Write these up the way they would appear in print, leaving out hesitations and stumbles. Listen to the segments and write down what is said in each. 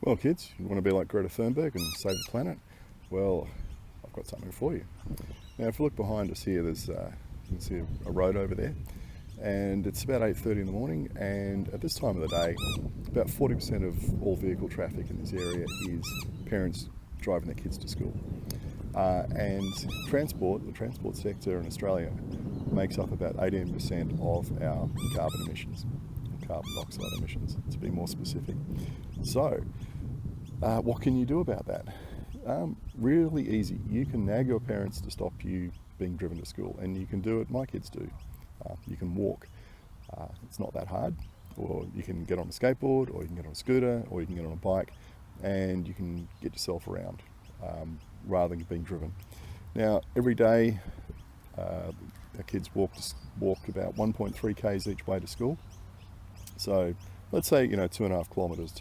Well, kids, you want to be like Greta Thunberg and save the planet? Well, I've got something for you. Now, if you look behind us here, you can see a road over there, and it's about 8:30 in the morning, and at this time of the day, about 40% of all vehicle traffic in this area is parents driving their kids to school. And the transport sector in Australia makes up about 18% of our carbon emissions, carbon dioxide emissions, to be more specific. So, what can you do about that? Really easy. You can nag your parents to stop you being driven to school, and you can do it. My kids do. You can walk. It's not that hard. Or you can get on a skateboard, or you can get on a scooter, or you can get on a bike, and you can get yourself around rather than being driven. Now, every day, our kids walk about 1.3 k's each way to school. So let's say 2.5 kilometres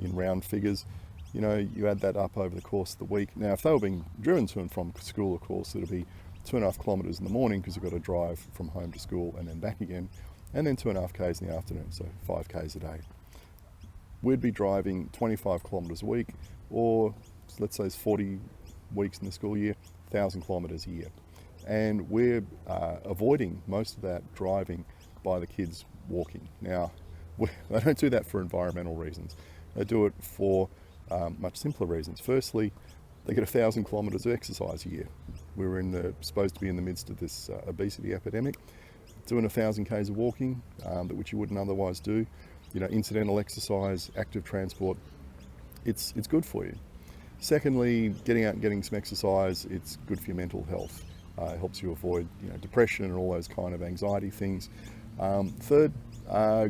in round figures. You add that up over the course of the week. Now, if they were being driven to and from school, of course, it'll be 2.5 kilometres in the morning because you've got to drive from home to school and then back again, and then 2.5 k's in the afternoon, so 5 k's a day. We'd be driving 25 kilometres a week, or let's say it's 40 weeks in the school year, 1,000 kilometres a year. And we're avoiding most of that driving by the kids walking. Now, they don't do that for environmental reasons. They do it for much simpler reasons. Firstly, they get 1,000 kilometres of exercise a year. We were supposed to be in the midst of this obesity epidemic. Doing 1,000 k's of walking, which you wouldn't otherwise do, incidental exercise, active transport, it's good for you. Secondly, getting out and getting some exercise, it's good for your mental health. It helps you avoid depression and all those kind of anxiety things. Third,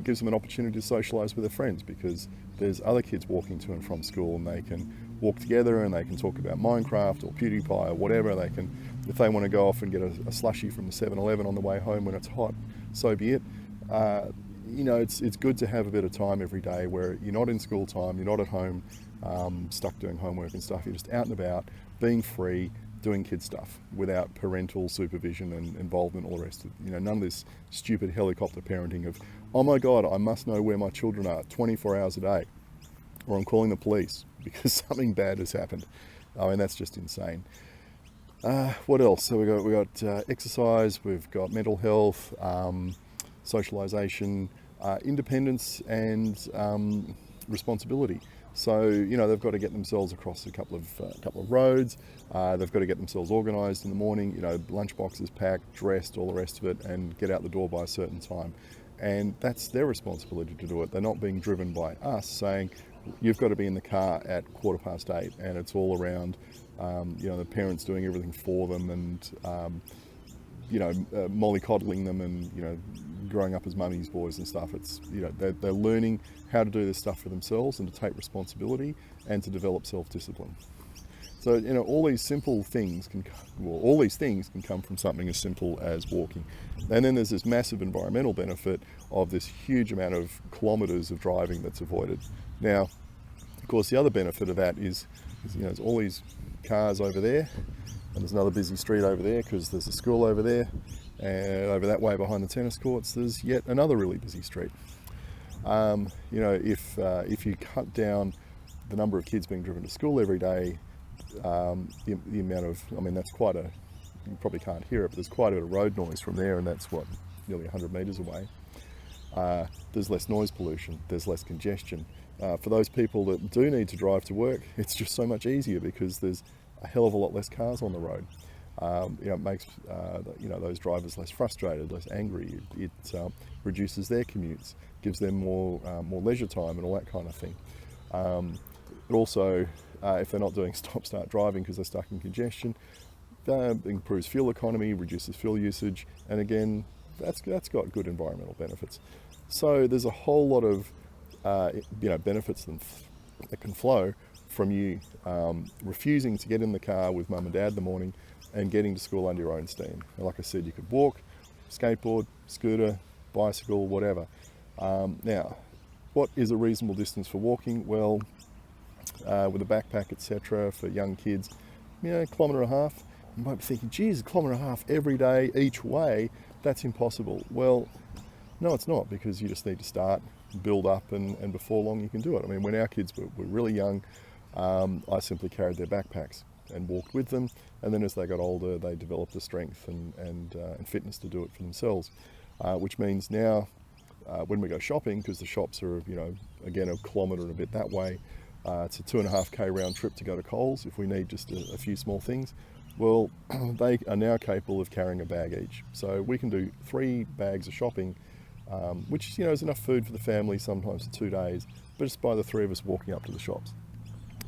gives them an opportunity to socialise with their friends, because there's other kids walking to and from school, and they can walk together and they can talk about Minecraft or PewDiePie or whatever. They can, if they want to go off and get a slushie from the 7-Eleven on the way home when it's hot, so be it. It's good to have a bit of time every day where you're not in school time, you're not at home, stuck doing homework and stuff. You're just out and about, being free, doing kid stuff without parental supervision and involvement, all the rest of it. None of this stupid helicopter parenting of, oh my God, I must know where my children are 24 hours a day, or I'm calling the police because something bad has happened. I mean, that's just insane. What else? So we got exercise, we've got mental health, socialisation, independence, and responsibility. So they've got to get themselves across a couple of roads. They've got to get themselves organised in the morning. Lunch boxes packed, dressed, all the rest of it, and get out the door by a certain time. And that's their responsibility to do it. They're not being driven by us saying you've got to be in the car at 8:15, and it's all around. The parents doing everything for them, and mollycoddling them, and growing up as mummy's boys and stuff. It's they're learning how to do this stuff for themselves and to take responsibility and to develop self-discipline. So all these things can come from something as simple as walking. And then there's this massive environmental benefit of this huge amount of kilometres of driving that's avoided. Now, of course, the other benefit of that is there's all these cars over there, and there's another busy street over there because there's a school over there, and over that way behind the tennis courts there's yet another really busy street. If you cut down the number of kids being driven to school every day, the amount of, that's you probably can't hear it, but there's quite a bit of road noise from there, and that's nearly 100 metres away. There's less noise pollution, there's less congestion. For those people that do need to drive to work, it's just so much easier because there's a hell of a lot less cars on the road. It makes those drivers less frustrated, less angry. It reduces their commutes, gives them more leisure time and all that kind of thing. But also, if they're not doing stop-start driving because they're stuck in congestion, improves fuel economy, reduces fuel usage, and again, that's got good environmental benefits. So there's a whole lot of benefits that can flow from you refusing to get in the car with mum and dad in the morning and getting to school under your own steam. And like I said, you could walk, skateboard, scooter, bicycle, whatever. Now, what is a reasonable distance for walking? Well, with a backpack, etc., for young kids, 1.5 kilometres. You might be thinking, geez, 1.5 kilometres every day, each way, that's impossible. Well, no, it's not, because you just need to start, build up, and before long you can do it. I mean, when our kids were really young, I simply carried their backpacks and walked with them, and then as they got older they developed the strength and fitness to do it for themselves, which means now when we go shopping, because the shops are, again, a kilometre and a bit that way, it's a 2.5k round trip to go to Coles if we need just a few small things. Well, they are now capable of carrying a bag each, so we can do 3 bags of shopping, which is enough food for the family sometimes for 2 days, but it's by the 3 of us walking up to the shops.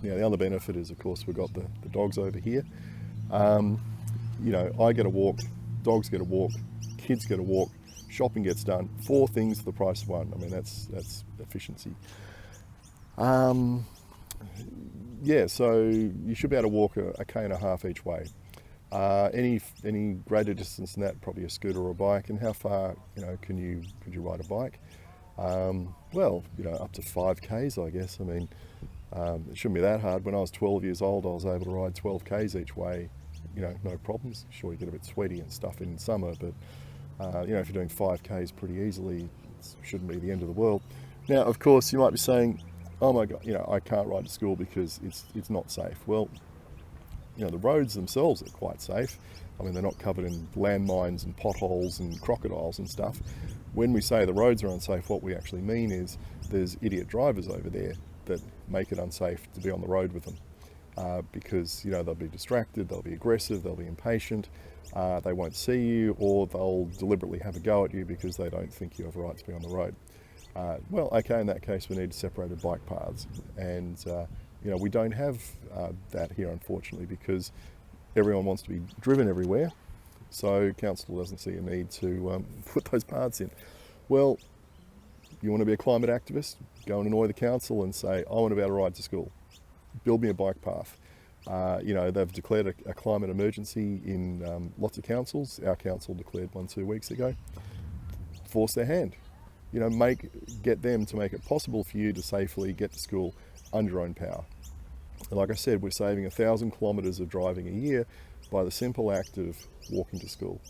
Now, the other benefit is, of course, we've got the dogs over here. I get a walk, dogs get a walk, kids get a walk, shopping gets done. 4 things for the price of 1. I mean, that's efficiency. So you should be able to walk a k and a half each way. Any greater distance than that, probably a scooter or a bike. And how far, could you ride a bike? Up to 5k's, I guess. I mean, it shouldn't be that hard. When I was 12 years old, I was able to ride 12k's each way, no problems. Sure, you get a bit sweaty and stuff in summer, but if you're doing 5k's pretty easily, it shouldn't be the end of the world. Now, of course, you might be saying, oh my God, I can't ride to school because it's not safe. Well, the roads themselves are quite safe. I mean, they're not covered in landmines and potholes and crocodiles and stuff. When we say the roads are unsafe, what we actually mean is there's idiot drivers over there that make it unsafe to be on the road with them, because they'll be distracted, they'll be aggressive, they'll be impatient, they won't see you, or they'll deliberately have a go at you because they don't think you have a right to be on the road. In that case we need separated bike paths, and we don't have that here, unfortunately, because everyone wants to be driven everywhere, so council doesn't see a need to put those paths in. Well, you want to be a climate activist? Go and annoy the council and say, I want to be able to ride to school. Build me a bike path. They've declared a climate emergency in lots of councils. Our council declared one 2 weeks ago. Force their hand. Get them to make it possible for you to safely get to school under your own power. And like I said, we're saving 1,000 kilometres of driving a year by the simple act of walking to school.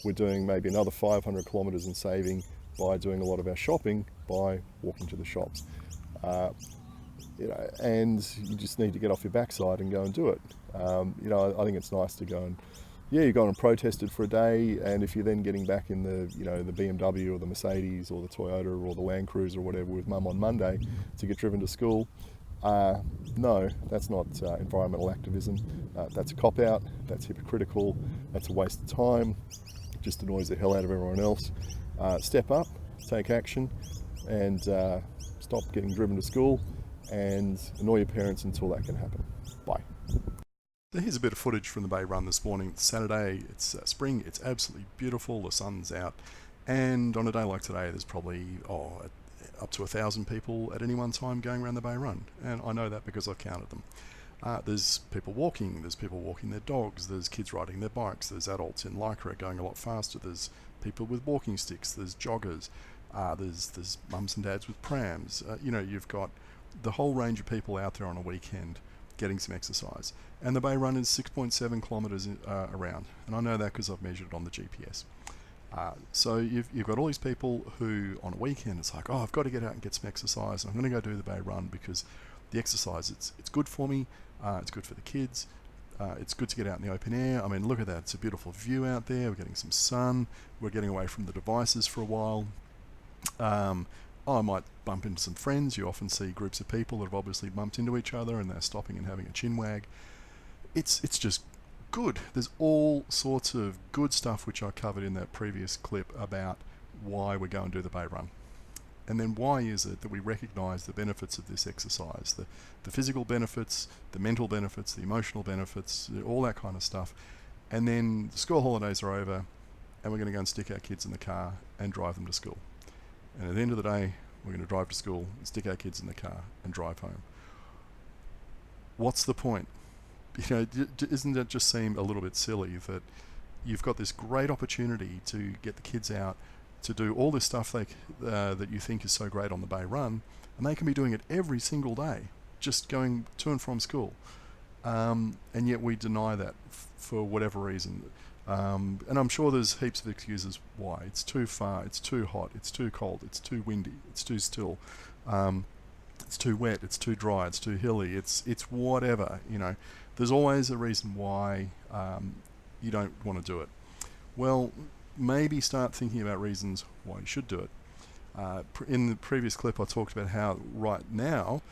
We're doing maybe another 500 kilometres in saving by doing a lot of our shopping by walking to the shops. And you just need to get off your backside and go and do it. I think it's nice to go and, you go and protested for a day, and if you're then getting back in the BMW or the Mercedes or the Toyota or the Land Cruiser or whatever with mum on Monday to get driven to school, no, that's not environmental activism. That's a cop-out, that's hypocritical, that's a waste of time, just annoys the hell out of everyone else. Step up, take action, and stop getting driven to school, and annoy your parents until that can happen. Bye. So here's a bit of footage from the Bay Run this morning. It's Saturday, it's spring, it's absolutely beautiful, the sun's out, and on a day like today there's probably up to 1,000 people at any one time going around the Bay Run, and I know that because I've counted them. There's people walking their dogs, there's kids riding their bikes, there's adults in Lycra going a lot faster, there's people with walking sticks, there's joggers, there's mums and dads with prams. You've got the whole range of people out there on a weekend getting some exercise. And the Bay Run is 6.7 kilometres around, and I know that because I've measured it on the GPS. So you've got all these people who on a weekend it's like, I've got to get out and get some exercise, and I'm going to go do the Bay Run because the exercise, it's good for me, it's good for the kids, it's good to get out in the open air. I mean, look at that, it's a beautiful view out there, we're getting some sun, we're getting away from the devices for a while. I might bump into some friends. You often see groups of people that have obviously bumped into each other and they're stopping and having a chin wag. It's just good. There's all sorts of good stuff which I covered in that previous clip about why we go and do the Bay Run. And then why is it that we recognise the benefits of this exercise, the physical benefits, the mental benefits, the emotional benefits, all that kind of stuff. And then the school holidays are over and we're going to go and stick our kids in the car and drive them to school. And at the end of the day, we're going to drive to school and stick our kids in the car and drive home. What's the point? Doesn't that just seem a little bit silly that you've got this great opportunity to get the kids out to do all this stuff that you think is so great on the Bay Run, and they can be doing it every single day, just going to and from school. And yet we deny that for whatever reason. And I'm sure there's heaps of excuses why. It's too far, it's too hot, it's too cold, it's too windy, it's too still, it's too wet, it's too dry, it's too hilly, it's whatever, you know. There's always a reason why you don't want to do it. Well, maybe start thinking about reasons why you should do it. In the previous clip I talked about how right now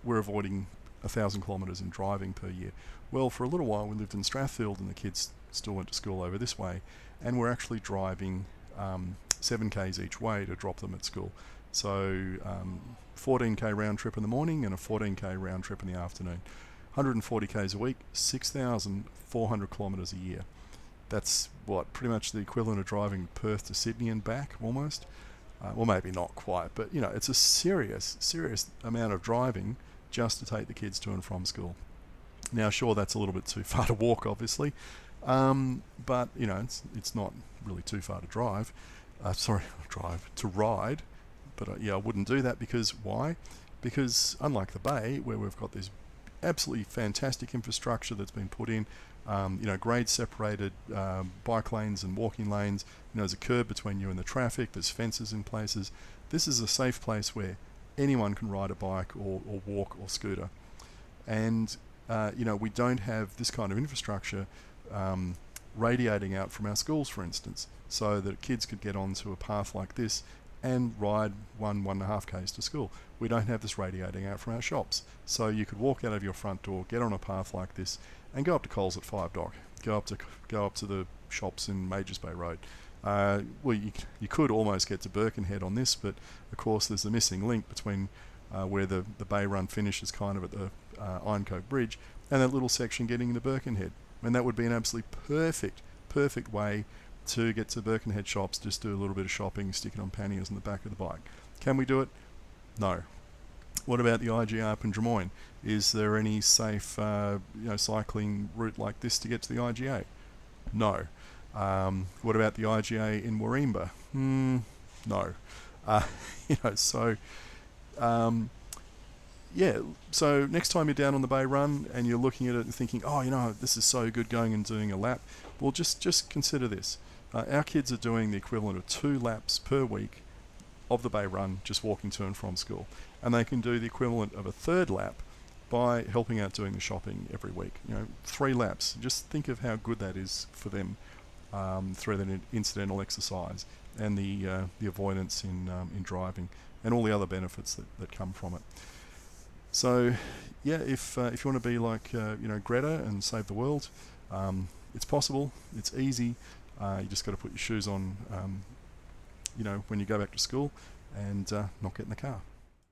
we're avoiding 1,000 kilometres in driving per year. Well, for a little while we lived in Strathfield and the kids still went to school over this way, and we're actually driving 7 k's each way to drop them at school. So 14k round trip in the morning and a 14k round trip in the afternoon. 140 k's a week, 6,400 kilometres a year. That's what, pretty much the equivalent of driving Perth to Sydney and back, almost. Well, maybe not quite, but you know, it's a serious amount of driving just to take the kids to and from school. Now, sure, that's a little bit too far to walk, obviously, but you know, it's not really too far to drive. To ride. But yeah, I wouldn't do that because why? Because unlike the Bay, where we've got this absolutely fantastic infrastructure that's been put in, you know, grade separated bike lanes and walking lanes, you know, there's a curb between you and the traffic, there's fences in places. This is a safe place where anyone can ride a bike or walk or scooter. And you know, we don't have this kind of infrastructure radiating out from our schools, for instance, so that kids could get onto a path like this and ride 1.5 k's to school. We don't have this radiating out from our shops, so you could walk out of your front door, get on a path like this, and go up to Coles at 5 o'clock. Go up to the shops in Majors Bay Road. Well, you could almost get to Birkenhead on this, but of course there's the missing link between where the Bay Run finishes, kind of at the Iron Cove Bridge, and that little section getting into Birkenhead. And that would be an absolutely perfect way to get to Birkenhead shops, just do a little bit of shopping, stick it on panniers in the back of the bike. Can we do it? No. What about the IGA up in Drummoyne? Is there any safe you know, cycling route like this to get to the IGA? No. What about the IGA in Warringah? No. You know, so yeah, so next time you're down on the Bay Run and you're looking at it and thinking, oh, you know, this is so good going and doing a lap, well, just consider this. Our kids are doing the equivalent of 2 laps per week of the Bay Run, just walking to and from school. And they can do the equivalent of a 3rd lap by helping out doing the shopping every week. You know, 3 laps. Just think of how good that is for them through the incidental exercise and the avoidance in driving and all the other benefits that come from it. So, yeah, if you want to be like you know, Greta and save the world, it's possible. It's easy. You just got to put your shoes on, you know, when you go back to school, and not get in the car.